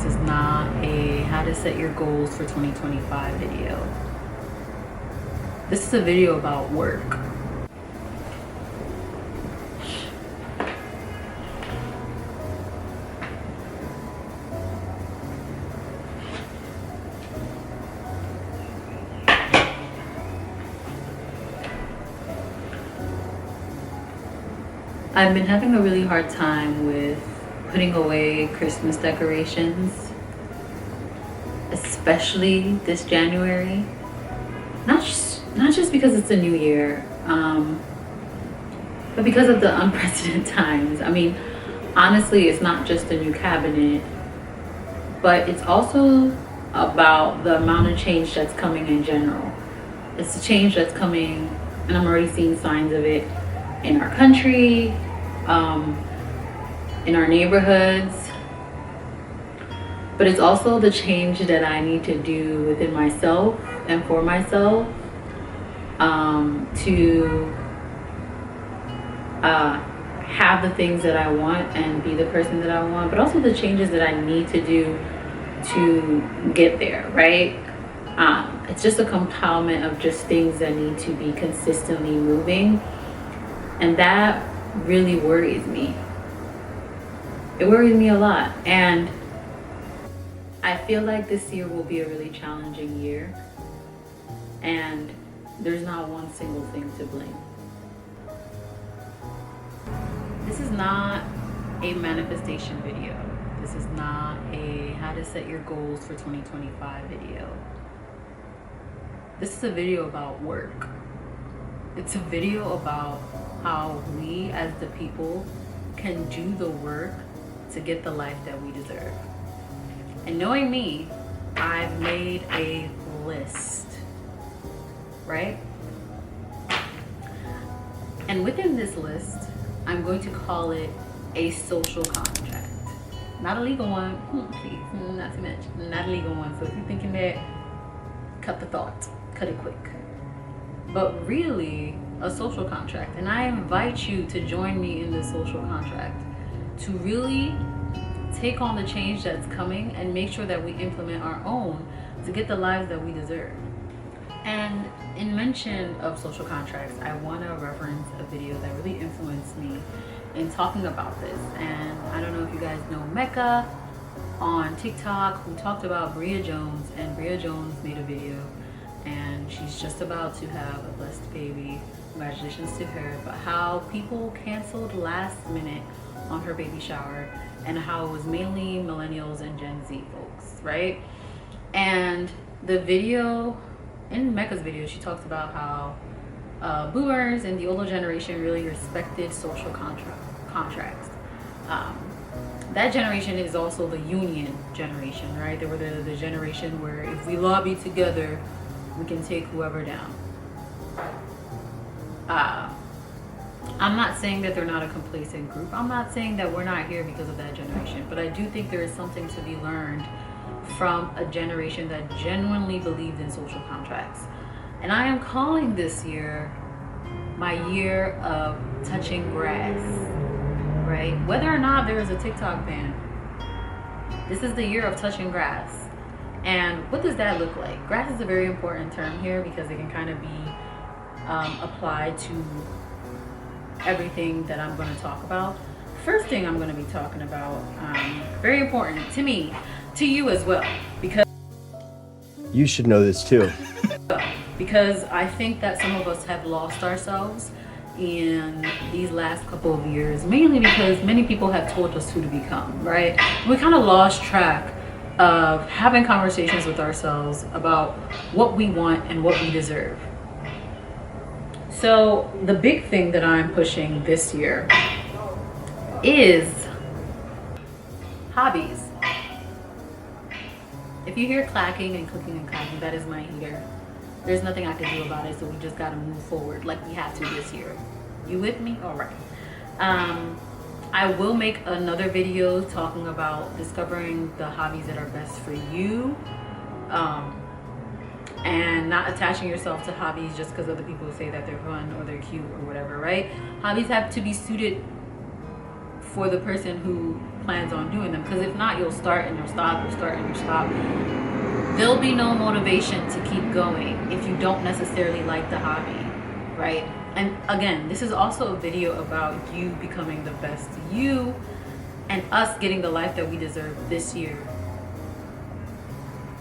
This is not a how to set your goals for 2025 video. This is a video about work. I've been having a really hard time with putting away Christmas decorations, especially this January. Not just because it's a new year, but because of the unprecedented times. I mean, honestly, it's not just a new cabinet, but it's also about the amount of change that's coming in general. It's the change that's coming, and I'm already seeing signs of it in our country, in our neighborhoods, but it's also the change that I need to do within myself and for myself, to have the things that I want and be the person that I want, but also the changes that I need to do to get there, right? It's just a compoundment of just things that need to be consistently moving, and that really worries me. It worries me a lot, and I feel like this year will be a really challenging year, and there's not one single thing to blame. This is not a manifestation video. This is not a how to set your goals for 2025 video. This is a video about work. It's a video about how we as the people can do the work to get the life that we deserve. And knowing me, I've made a list, right? And within this list, I'm going to call it a social contract. Not a legal one, please, not too much, not a legal one. So if you're thinking that, cut the thought, cut it quick. But really, a social contract. And I invite you to join me in this social contract to really take on the change that's coming and make sure that we implement our own to get the lives that we deserve. And in mention of social contracts, I want to reference a video that really influenced me in talking about this. And I don't know if you guys know Mecca on TikTok, who talked about Bria Jones, and Bria Jones made a video, and she's just about to have a blessed baby. Congratulations to her. But how people canceled last minute on her baby shower, and how it was mainly millennials and Gen Z folks, right? And the video, in Mecca's video, she talks about how boomers and the older generation really respected social contracts. That generation is also the union generation, right? They were the generation where if we lobby together, we can take whoever down. I'm not saying that they're not a complacent group. I'm not saying that we're not here because of that generation, but I do think there is something to be learned from a generation that genuinely believed in social contracts. And I am calling this year my year of touching grass, right? Whether or not there is a TikTok ban, this is the year of touching grass. And what does that look like? Grass is a very important term here because it can kind of be applied to everything that I'm going to talk about. First thing I'm going to be talking about, very important to me, to you as well, because you should know this too. Because I think that some of us have lost ourselves in these last couple of years, mainly because many people have told us who to become, right? We kind of lost track of having conversations with ourselves about what we want and what we deserve. So the big thing that I'm pushing this year is hobbies. If you hear clacking and clicking and clacking, that is my heater. There's nothing I can do about it, so we just gotta move forward like we have to this year. You with me? All right. I will make another video talking about discovering the hobbies that are best for you, and not attaching yourself to hobbies just because other people say that they're fun or they're cute or whatever, right? Hobbies have to be suited for the person who plans on doing them. Because if not, you'll start and you'll stop, you'll start and you'll stop. There'll be no motivation to keep going if you don't necessarily like the hobby, right? And again, this is also a video about you becoming the best you and us getting the life that we deserve this year,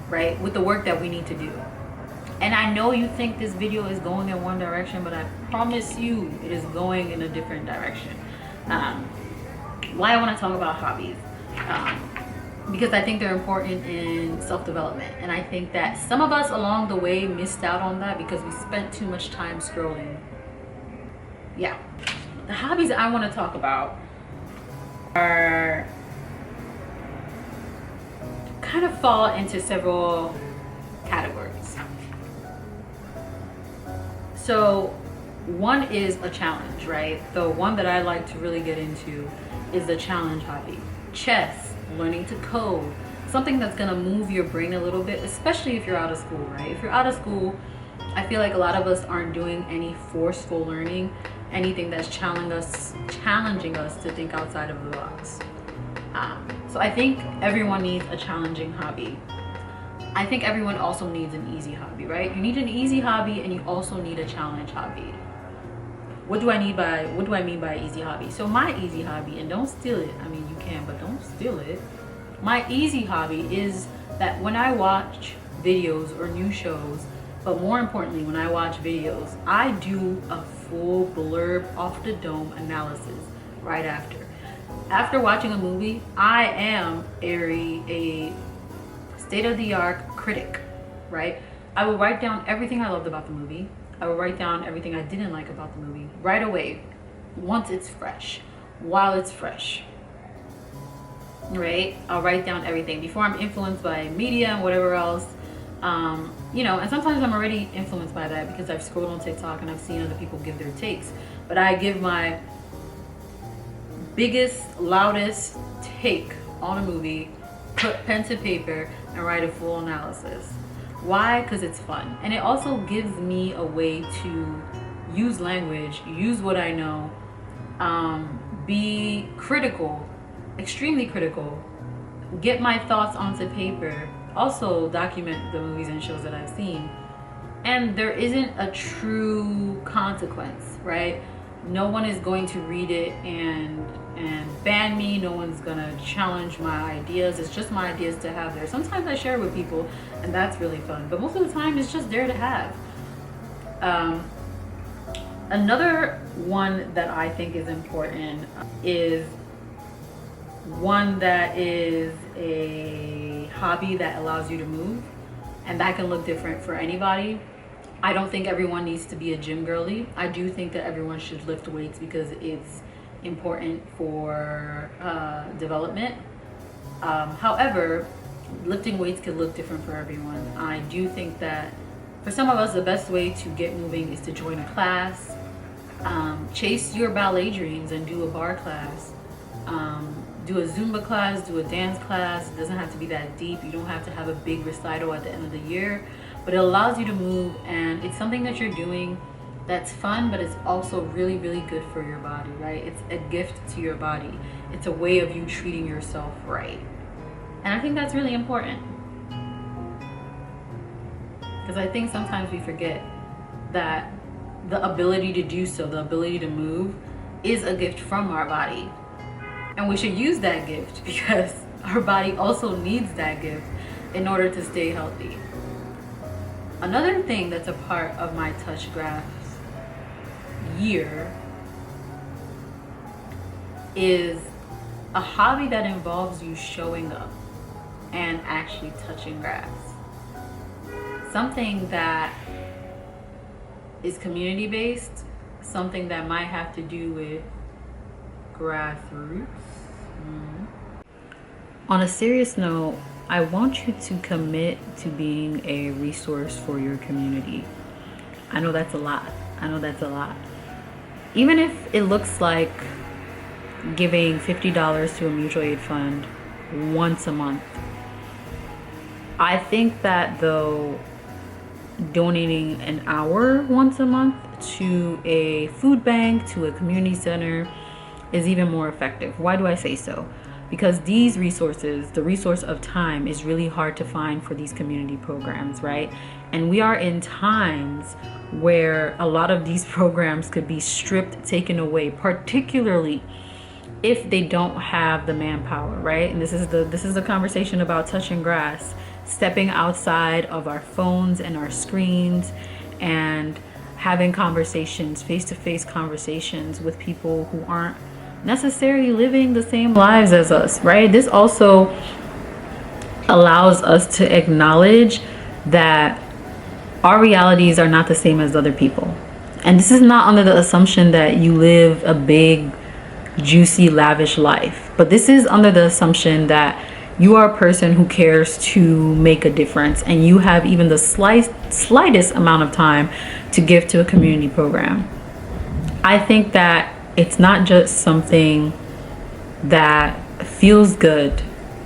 right? With the work that we need to do. And I know you think this video is going in one direction, but I promise you it is going in a different direction. Why I want to talk about hobbies, because I think they're important in self-development. And I think that some of us along the way missed out on that because we spent too much time scrolling. Yeah. The hobbies I want to talk about are kind of fall into several categories. So one is a challenge, right? The one that I like to really get into is the challenge hobby. Chess, learning to code, something that's gonna move your brain a little bit, especially if you're out of school, right? If you're out of school, I feel like a lot of us aren't doing any forceful learning, anything that's challenging us to think outside of the box. So I think everyone needs a challenging hobby. I think everyone also needs an easy hobby, right? You need an easy hobby and you also need a challenge hobby. What do I mean by easy hobby? So my easy hobby, and don't steal it. I mean, you can, but don't steal it. My easy hobby is that when I watch videos or new shows, but more importantly, when I watch videos, I do a full blurb off the dome analysis right after. After watching a movie, I am a state-of-the-art critic, right? I will write down everything I loved about the movie. I will write down everything I didn't like about the movie right away, once it's fresh, while it's fresh, right? I'll write down everything before I'm influenced by media and whatever else. You know, and sometimes I'm already influenced by that because I've scrolled on TikTok and I've seen other people give their takes, but I give my biggest, loudest take on a movie, put pen to paper, and write a full analysis. Why? Because it's fun. And it also gives me a way to use language, use what I know, be critical, extremely critical, get my thoughts onto paper, also document the movies and shows that I've seen. And there isn't a true consequence, right? No one is going to read it and ban me. No one's gonna challenge my ideas. It's just my ideas to have there. Sometimes I share with people and that's really fun, but most of the time it's just there to have. Another one that I think is important is one that is a hobby that allows you to move, and that can look different for anybody. I don't think everyone needs to be a gym girly. I do think that everyone should lift weights because it's important for development. However, lifting weights can look different for everyone. I do think that for some of us, the best way to get moving is to join a class, chase your ballet dreams and do a bar class, do a Zumba class, do a dance class. It doesn't have to be that deep. You don't have to have a big recital at the end of the year, but it allows you to move, and it's something that you're doing that's fun, but it's also really, really good for your body, right? It's a gift to your body. It's a way of you treating yourself right. And I think that's really important, because I think sometimes we forget that the ability to do so, the ability to move, is a gift from our body. And we should use that gift because our body also needs that gift in order to stay healthy. Another thing that's a part of my touch graphs year is a hobby that involves you showing up and actually touching grass. Something that is community based, something that might have to do with grassroots. On a serious note, I want you to commit to being a resource for your community. I know that's a lot. Even if it looks like giving $50 to a mutual aid fund once a month. I think that though, donating an hour once a month to a food bank, to a community center, is even more effective. Why do I say so? Because these resources, the resource of time, is really hard to find for these community programs, right? And we are in times where a lot of these programs could be stripped, taken away, particularly if they don't have the manpower, right? And this is the conversation about touching grass, stepping outside of our phones and our screens, and having conversations, face-to-face conversations with people who aren't necessarily living the same lives as us, right? This also allows us to acknowledge that our realities are not the same as other people. And this is not under the assumption that you live a big, juicy, lavish life, but this is under the assumption that you are a person who cares to make a difference, and you have even the slightest amount of time to give to a community program. I think that it's not just something that feels good,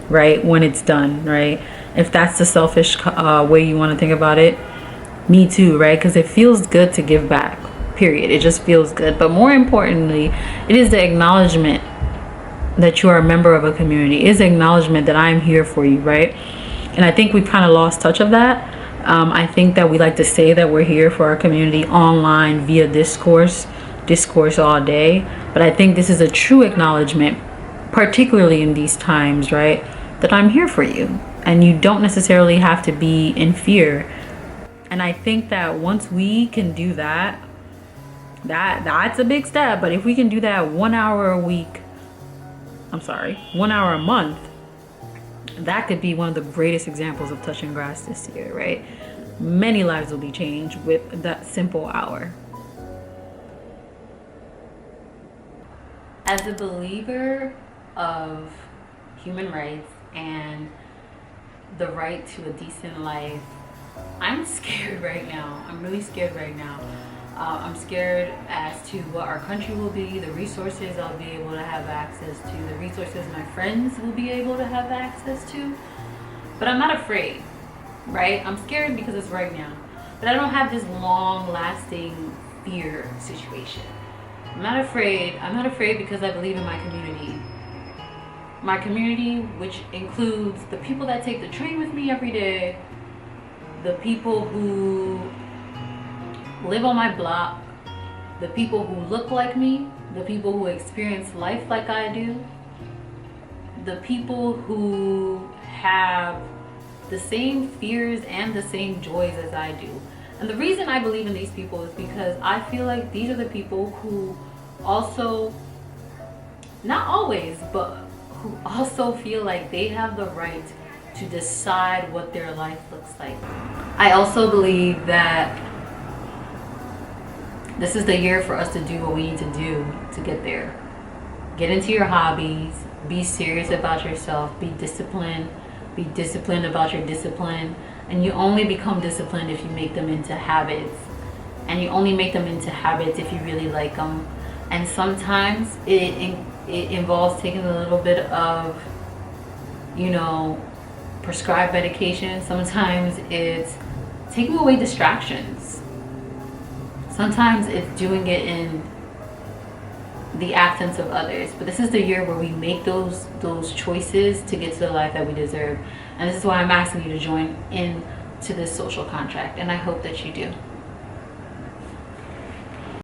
right, when it's done, right? If that's the selfish way you want to think about it, me too, right? Because it feels good to give back, period. It just feels good. But more importantly, it is the acknowledgement that you are a member of a community. It is the acknowledgement that I'm here for you, right? And I think we've kind of lost touch of that. I think that we like to say that we're here for our community online via discourse all day. But I think this is a true acknowledgement, particularly in these times, right? That I'm here for you. And you don't necessarily have to be in fear. And I think that once we can do that, that's a big step. But if we can do that 1 hour a week, 1 hour a month, that could be one of the greatest examples of touching grass this year, right? Many lives will be changed with that simple hour. As a believer of human rights and the right to a decent life, I'm scared right now. I'm really scared right now. I'm scared as to what our country will be, the resources I'll be able to have access to, the resources my friends will be able to have access to. But I'm not afraid, right? I'm scared because it's right now. But I don't have this long-lasting fear situation. I'm not afraid. I'm not afraid because I believe in my community. My community, which includes the people that take the train with me every day, the people who live on my block, the people who look like me, the people who experience life like I do, the people who have the same fears and the same joys as I do. And the reason I believe in these people is because I feel like these are the people who also, not always, but who also feel like they have the right to decide what their life looks like. I also believe that this is the year for us to do what we need to do to get there. Get into your hobbies, be serious about yourself, be disciplined about your discipline. And you only become disciplined if you make them into habits. And you only make them into habits if you really like them. And sometimes it involves taking a little bit of, prescribed medication. Sometimes it's taking away distractions. Sometimes it's doing it in the absence of others. But this is the year where we make those choices to get to the life that we deserve. And this is why I'm asking you to join in to this social contract. And I hope that you do.